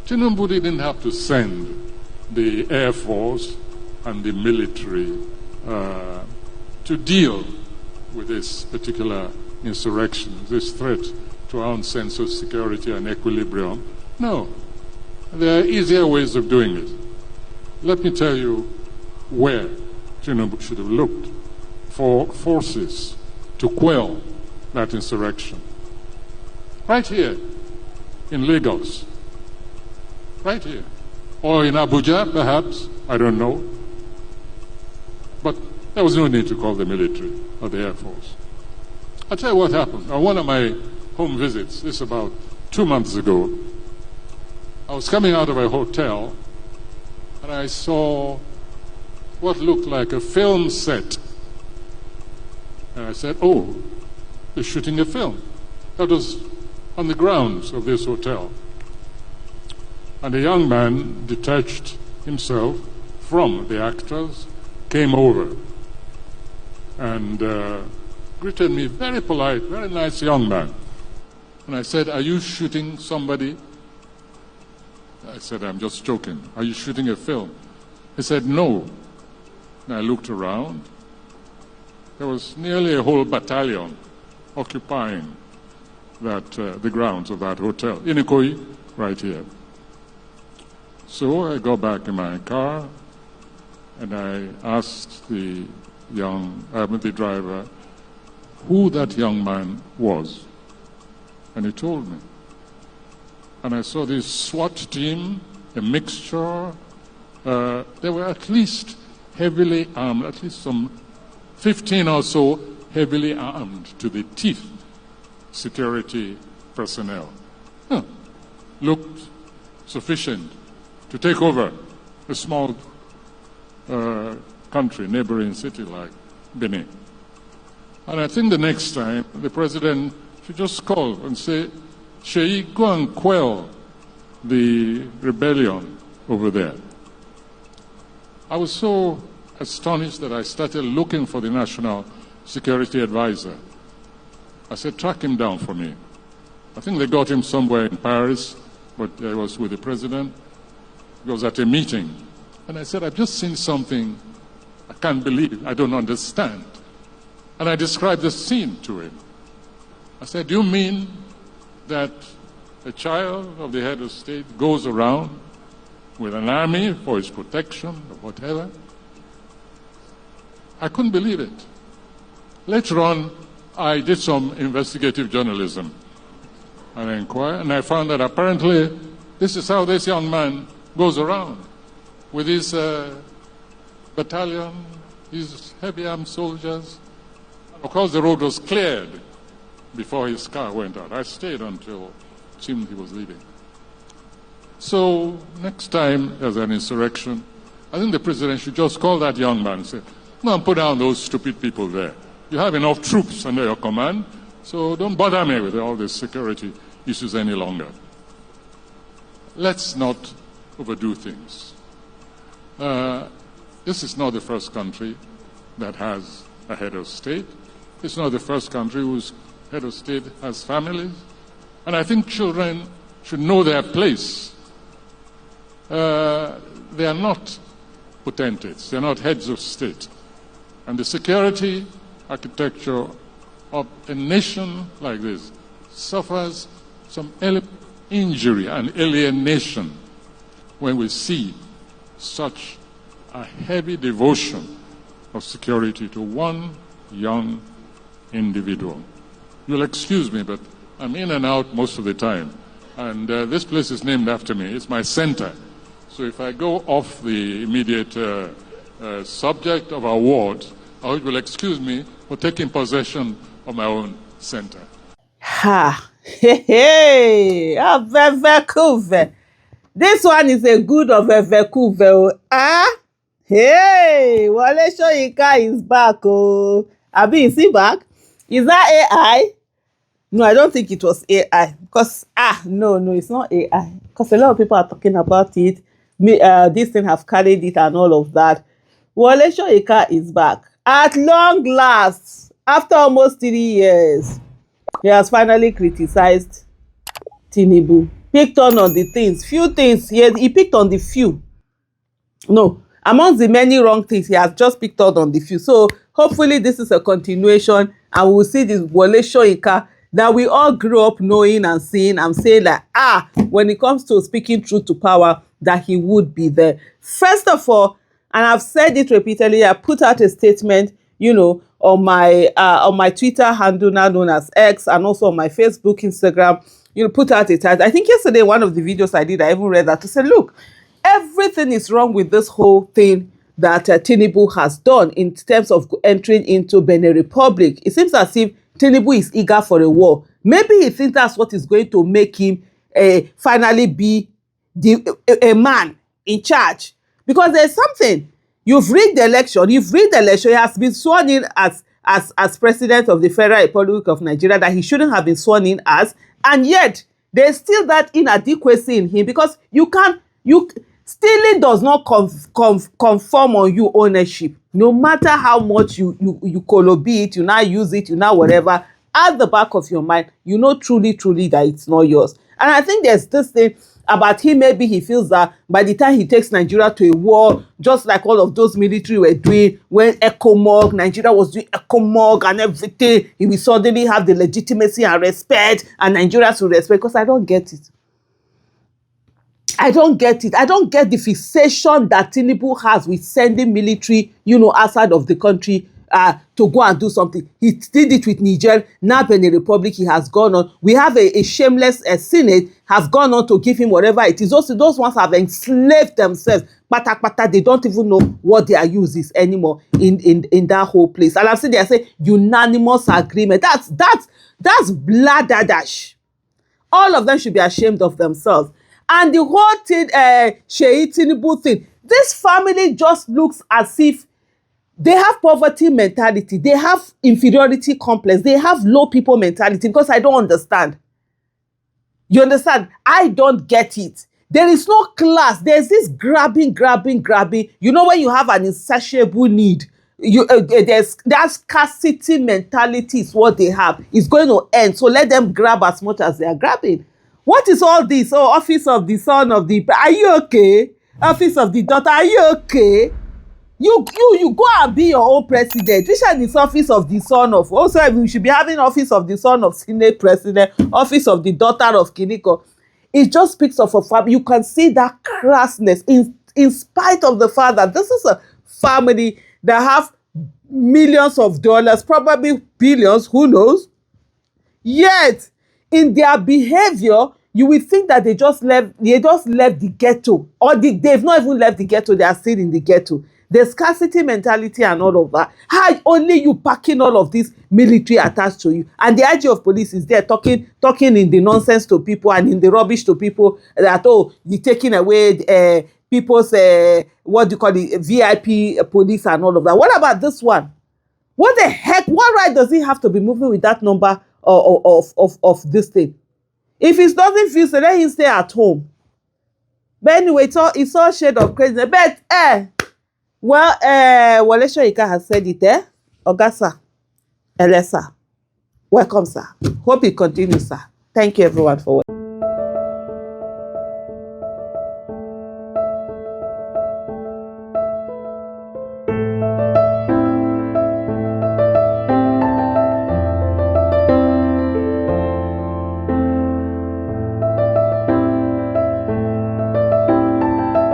Tinubu didn't have to send the Air Force and the military to deal with this particular insurrection, this threat to our own sense of security and equilibrium. No, there are easier ways of doing it. Let me tell you where Tinubu should have looked for forces to quell that insurrection. Right here in Lagos. Right here. Or in Abuja, perhaps. I don't know. But there was no need to call the military or the Air Force. I'll tell you what happened. On one of my home visits, this about 2 months ago, I was coming out of a hotel and I saw what looked like a film set. And I said, oh, they're shooting a film. That was on the grounds of this hotel. And a young man detached himself from the actors, came over and greeted me, very polite, very nice young man. And I said, are you shooting somebody? I said, I'm just joking. Are you shooting a film? He said, no. And I looked around. There was nearly a whole battalion occupying that the grounds of that hotel, in Ikoyi, right here. So I got back in my car and I asked the driver who that young man was. And he told me. And I saw this SWAT team, a mixture. They were at least heavily armed, at least some 15 or so heavily armed to the teeth security personnel. Looked sufficient to take over a small country, neighboring city like Benin. And I think the next time the president should just call and say, Seyi, go and quell the rebellion over there. I was so astonished that I started looking for the National Security Advisor. I said, track him down for me. I think they got him somewhere in Paris, but I was with the president. He was at a meeting. And I said, I've just seen something I can't believe, I don't understand. And I described the scene to him. I said, do you mean that a child of the head of state goes around with an army for his protection or whatever? I couldn't believe it. Later on, I did some investigative journalism. And I inquired, and I found that apparently this is how this young man goes around with his battalion, his heavy armed soldiers. Of course, the road was cleared before his car went out. I stayed until it seemed he was leaving. So next time there's an insurrection, I think the president should just call that young man and say, go and put down those stupid people there. You have enough troops under your command, so don't bother me with all these security issues any longer. Let's not overdo things. This is not the first country that has a head of state. It's not the first country whose head of state has families. And I think children should know their place. They are not potentates. They are not heads of state. And the security architecture of a nation like this suffers some injury and alienation when we see such a heavy devotion of security to one young individual. You'll excuse me, but I'm in and out most of the time. And this place is named after me. It's my center. So if I go off the immediate subject of our ward, I hope you'll excuse me for taking possession of my own center. Ha! Hey! Avevekuve. This one is a good of Avevekuve. Ah! Hey! Wole Soyinka is back. Oh, Abi, is he back? Is that AI? No, I don't think it was AI. Because, no, it's not AI. Because a lot of people are talking about it. This thing have carried it and all of that. Wole Soyinka is back. At long last, after almost 3 years, he has finally criticized Tinubu. picked on the things. Few things, he picked on the few. No, amongst the many wrong things, he has just picked on the few. So hopefully this is a continuation, and we will see this Wole Soyinka that we all grew up knowing and seeing and saying that, when it comes to speaking truth to power, that he would be there. First of all, and I've said it repeatedly, I put out a statement, on my Twitter handle now known as X, and also on my Facebook, Instagram, put out a title. I think yesterday, one of the videos I did, I even read that to say, look, everything is wrong with this whole thing that Tinubu has done in terms of entering into Benin Republic. It seems as if Tinubu is eager for a war. Maybe he thinks that's what is going to make him finally be a man in charge. Because there's something. You've rigged the election. He has been sworn in as president of the Federal Republic of Nigeria that he shouldn't have been sworn in as. And yet, there's still that inadequacy in him, because stealing does not conform on you ownership. No matter how much you kolobi it, you now use it, you now whatever, at the back of your mind, truly that it's not yours. And I think there's this thing about him. Maybe he feels that by the time he takes Nigeria to a war, just like all of those military were doing when Nigeria was doing ECOMOG and everything, he will suddenly have the legitimacy and respect, and Nigerians will respect. Because I don't get it. I don't get the fixation that Tinubu has with sending military, outside of the country to go and do something. He did it with Niger. Now Benin Republic, he has gone on. We have a shameless Senate has gone on to give him whatever it is. Those ones have enslaved themselves. Pata, they don't even know what their use is anymore in that whole place. And I've seen they say unanimous agreement. That's bladadash. All of them should be ashamed of themselves. And the whole thing, Seyi Tinubu thing, this family just looks as if they have poverty mentality. They have inferiority complex. They have low people mentality, because I don't understand. You understand? I don't get it. There is no class. There's this grabbing. When you have an insatiable need, that scarcity mentality is what they have. It's going to end. So let them grab as much as they are grabbing. What is all this? Oh, office of the son of the... Are you okay? Office of the daughter, are you okay? You go and be your own president. Which is this office of the son of... Also, we should be having office of the son of Senate president, office of the daughter of Kiniko. It just speaks of a family. You can see that crassness in spite of the fact that this is a family that have millions of dollars, probably billions, who knows? Yet, in their behavior, you will think that they just left the ghetto, or they've not even left the ghetto, they are still in the ghetto. The scarcity mentality and all of that. How only you packing all of this military attached to you, and the IG of police is there talking in the nonsense to people and in the rubbish to people that, you're taking away people's what do you call it, VIP police and all of that. What about this one? What the heck? What right does he have to be moving with that number of this thing? If it doesn't feel so, let him stay at home. But anyway, it's all shade of crazy. But Wole Soyinka has said it, Ogasa, Elesa. Welcome, sir. Hope it continues, sir. Thank you, everyone, for watching.